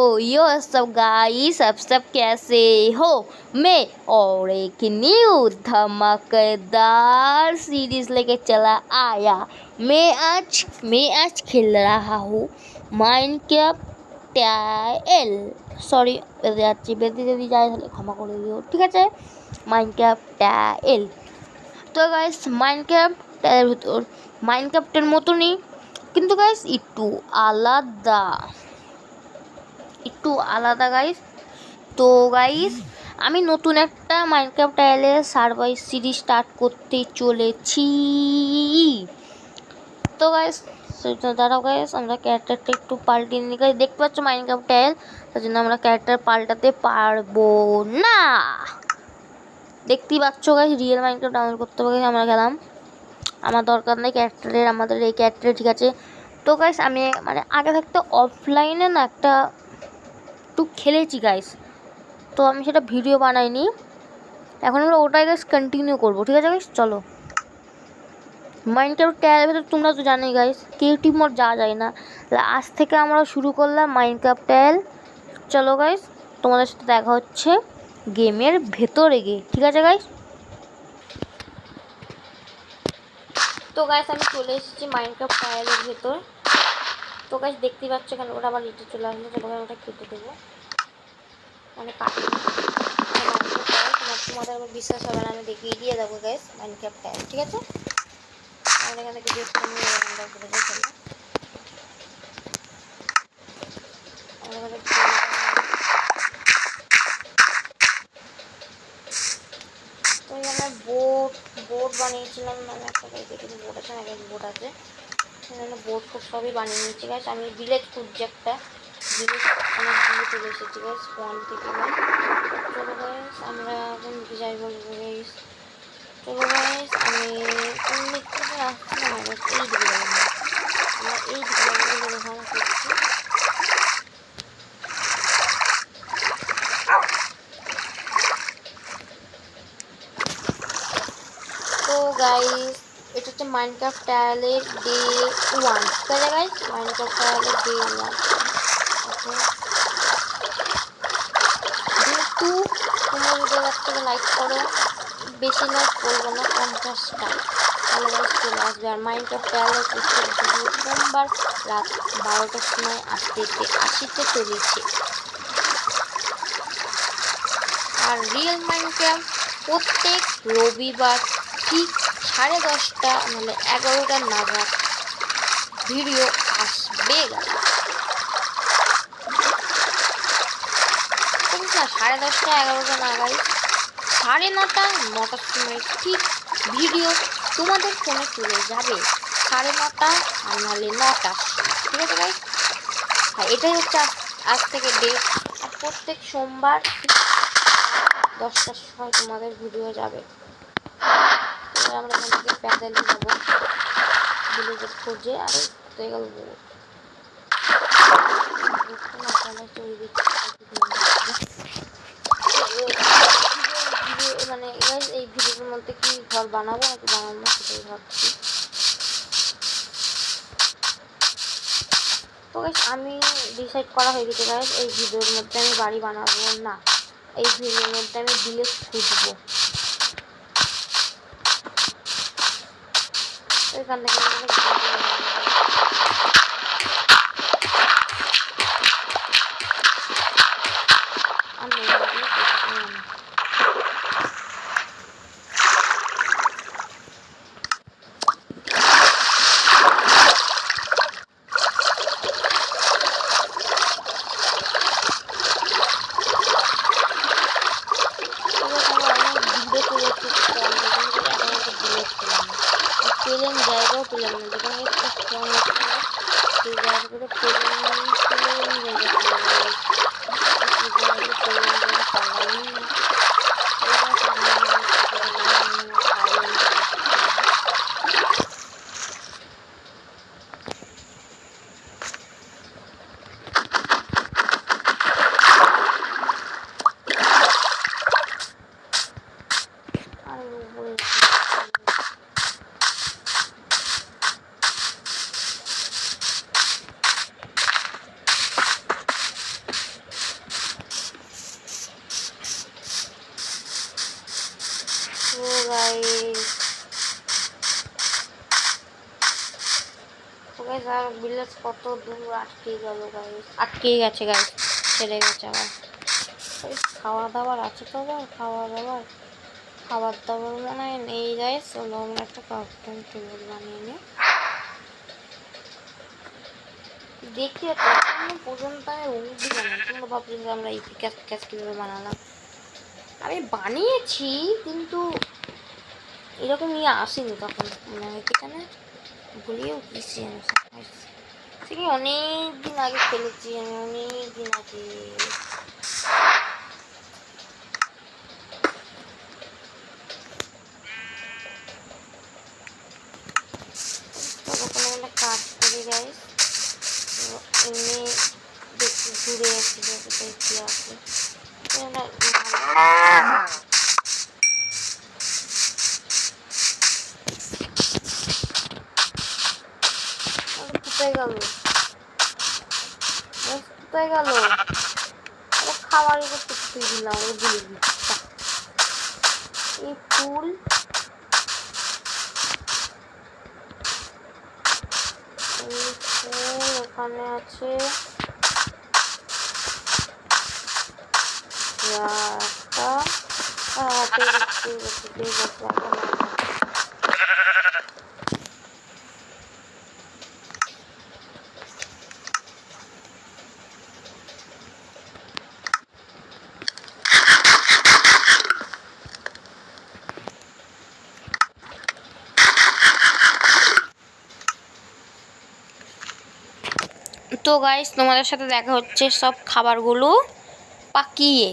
यो सब गाइस सब कैसे हो। मैं और एक न्यू धमाकेदार सीरीज लेके चला आया। मैं आज खेल रहा हूँ माइनक्राफ्ट टाइल। सॉरी বেশি যায় তাহলে ক্ষমা করে দিও, ঠিক আছে। Minecraft tile. তো গাইস মাইনক্রাফটের মতনই কিন্তু গাইস একটু আলাদা গাইস। তো গাইস আমি নতুন একটা মাইনক্রাফট টাইলের সার্ভাইভ সিরিজ স্টার্ট করতে চলেছি। তো গাইস দাঁড়াও গাইস, আমরা ক্যারেক্টারটা একটু পাল্টে নিই গাইস। দেখতে পাচ্ছ মাইনক্রাফট টাইল, তার জন্য আমরা ক্যারেক্টার পাল্টাতে পারবো না। দেখতেই পাচ্ছ গাইস, রিয়েল মাইনক্রাফট ডাউনলোড করতে হবে। আমরা গেলাম, আমার দরকার নেই ক্যারেক্টারের, আমাদের এই ক্যারেক্টারে ঠিক আছে। তো গাইস আমি আগে থাকতে অফলাইনে না একটু খেলেছি গাইস, তো আমি সেটা ভিডিও বানাইনি। এখন আমরা ওটাই গাইস কন্টিনিউ করবো, ঠিক আছে গাইস। চলো মাইনক্রাফট টাইলের ভেতর তোমরা তো জানোই গাইস ক্রিয়েটিভ মোড যাওয়া যায় না। আজ থেকে আমরা শুরু করলাম মাইনক্রাফট টাইল। চলো গাইস তোমাদের সাথে দেখা হচ্ছে গেমের ভেতরে গিয়ে, ঠিক আছে গাইস। তো গাইস আমি চলে এসেছি মাইনক্রাফট টাইলের ভেতর। তো গাইস দেখতেই পাচ্ছ কেন ওটা আবার লিটে চলে আসলো। চলো ওটা কেটে দেবো, কাটি। তোমাদের আবার বিশ্বাস হবে না, আমি দেখিয়ে দিয়ে দেবো গাইস মাইনক্রাফট টাইল, ঠিক আছে। আমাদের এখান থেকে তো এখানে বোট বানিয়েছিলাম, একটা দেখি বোট আছে না, বোট আছে এখানে, বোট খুব সবই বানিয়ে নিয়েছি গাইস। আমি ভিলেজ খুঁজছি, একটা ভিলেজ অনেক দূরে চলে এসেছি গাইস স্পন থেকে। চলো গাইস আমরা এখন যাই বলবো গাইস। চলো গাইস আমি অনেক কিছু আসছি না গাইস, এই দিকে যাবো আমরা, এই দিকে যাবো দেখানো করছি। তো গাইস এটা হচ্ছে মাইনক্রাফট টাইলের ডে 1, ঠিক আছে গাইস। মাইনক্রাফট টাইলের ডে 1 ওকে। ডে 2 তোমরা যদি একটা লাইক করো, বেশি লাইক করবো না, 50টা, তাহলে গাইস চলে আসবে। আর মাইনক্রাফট টাইলের ভিডিও সোমবার রাত 12টার সময় আসতে চলেছে। আর রিয়েল মাইনক্রাফট প্রত্যেক রবিবার ঠিক 10:30 মানে 11টা নাগাদ ভিডিও আসবে গাইস। 10:30 11টা নাগাদ, 9:30 9টার সময় ঠিক ভিডিও তোমাদের ফোনে চলে যাবে। 9:30 আর নাহলে 9টা, ঠিক আছে গাইস। হ্যাঁ এটাই হচ্ছে আজ থেকে ডেট। আর প্রত্যেক সোমবার 10টার সময় তোমাদের ভিডিও যাবে। আমরা এখান থেকে প্যাডেল যাবো ভিলেজের খোঁজে। আর হয়ে গেল এই ভিডিওর মধ্যে কি ঘর বানাবো নাকি বানাবো না সেটাই ভাবছি। তো গাইস আমি ডিসাইড করা হয়ে গেছে গাইস, এই ভিডিওর মধ্যে আমি বাড়ি বানাবো না, এই ভিডিওর মধ্যে আমি ভিলেজ খুঁজবো। এখান থেকে জায়গাও পেলাম না, যেখানে গাইস আর ভিলেজ কত দূর আটকে গেল গাইস, আটকে গেছে গাইস, ছেড়ে গেছে আবার। খাওয়া দাওয়ার আছে তো আবার খাবার দাবার মনে হয় নেই গাইস। চলো আমরা একটা কার্টুন টেবিল বানিয়ে নিই। দেখতে এখনো পর্যন্ত আমি উঠি বানাই, তোমরা ভাবছো যে আমরা এই ক্যাশ কীভাবে বানালাম। আমি বানিয়েছি কিন্তু এরকম নিয়ে আসিনি তখন, মনে হয় এখানে ভুলিয়েও গেছি আমি। সেখানে অনেক দিন আগে খেলেছি আমি, অনেক দিন আগে। তখন আমরা কাজ করে গাইস, এমনি দেখতে ঘুরে এসেছিল কোথায় কি আছে। কোথায় গেল কোথায় গেল খাবার উপর কিছুই দিলাম, ওই ভুলে দিচ্ছি। এই ফুল ওখানে আছে, তো গাইস তোমাদের সাথে দেখা হচ্ছে সব খাবারগুলো পাকিয়ে।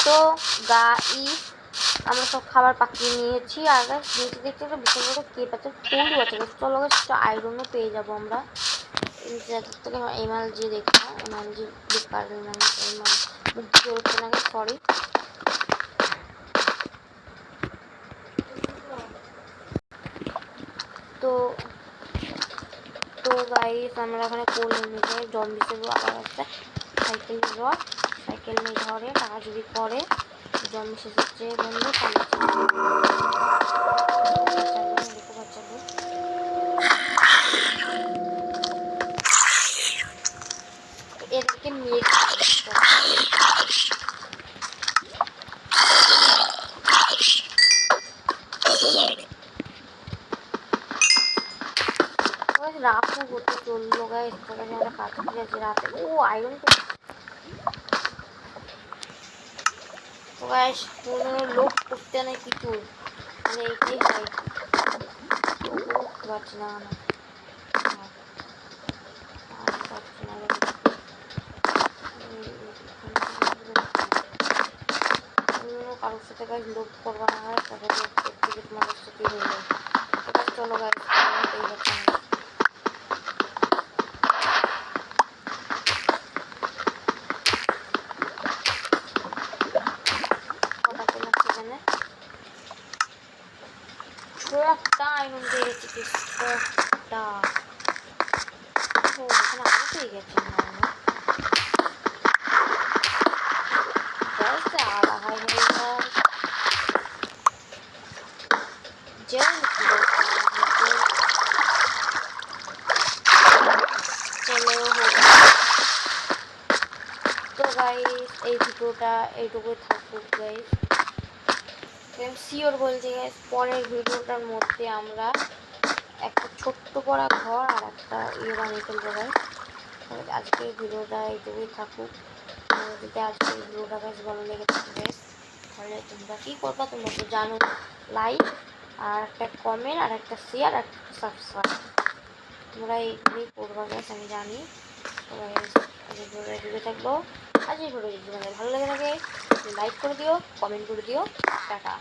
তো গাইস আমরা সব খাবার পাকিয়ে নিয়েছি। আর গাইস নিচে দেখতে একটা বিশাল বড় কেপ আছে, ফুলও আছে গাইস। চলো গাইস আয়রনও পেয়ে যাবো আমরা যাদের থেকে এমএলজি দেখলাম, এমএলজি বেকার মুখ দিয়ে হচ্ছে না গাইস, সরি। তো তো গাইস আমরা এখানে কোলে নিয়ে জম্বি সেগুলো আবার একটা সাইকেল রড, সাইকেল নিয়ে ধরে টাকা যদি করে জম্বি শেষে বন্ধু এদেরকে নিয়ে রাতও করতে চললো গাইস, আমরা কাজ করে আছি রাতে। ও আয়রন তো গাইস কোনো লোক করতে নেই কিছু, মানে এইটাই হয়, করতে পারছি না কারোর সাথে গাইস লোভ করবা না হয়, তাহলে থেকে তোমাদের সাথে হয়ে যায়। চলো গাইস এই হচ্ছে একটা আয়রন দিয়ে গেছি একটা, ও এখানে আরো পেয়ে গেছে আলা হয় তো গাইস এই ভিডিওটা এইটুকুই থাকুক গাইস। শিওর বলছি গাইস পরের ভিডিওটার মধ্যে আমরা একটা ছোট্ট পড়া ঘর আর একটা বানিয়ে ফেলবো গাইস। আজকের ভিডিওটা এইটুকুই থাকুক। যদি আজকের ভিডিওটা গাইস ভালো লেগে থাকে গাইস, তাহলে তোমরা কী করবা তোমরা তো জানো, লাইক আর একটা কমেন্ট আর একটা শেয়ার আর একটা সাবস্ক্রাইব, তোমরা এইগুলোই করবা গাইস আমি জানি। সবাই ভিডিওটা জুড়ে থাকবো। আজ এই ভিডিও যদি তোমাদের ভালো লেগে থাকে লাইক করে দিও, কমেন্ট করে দিও, টাটা।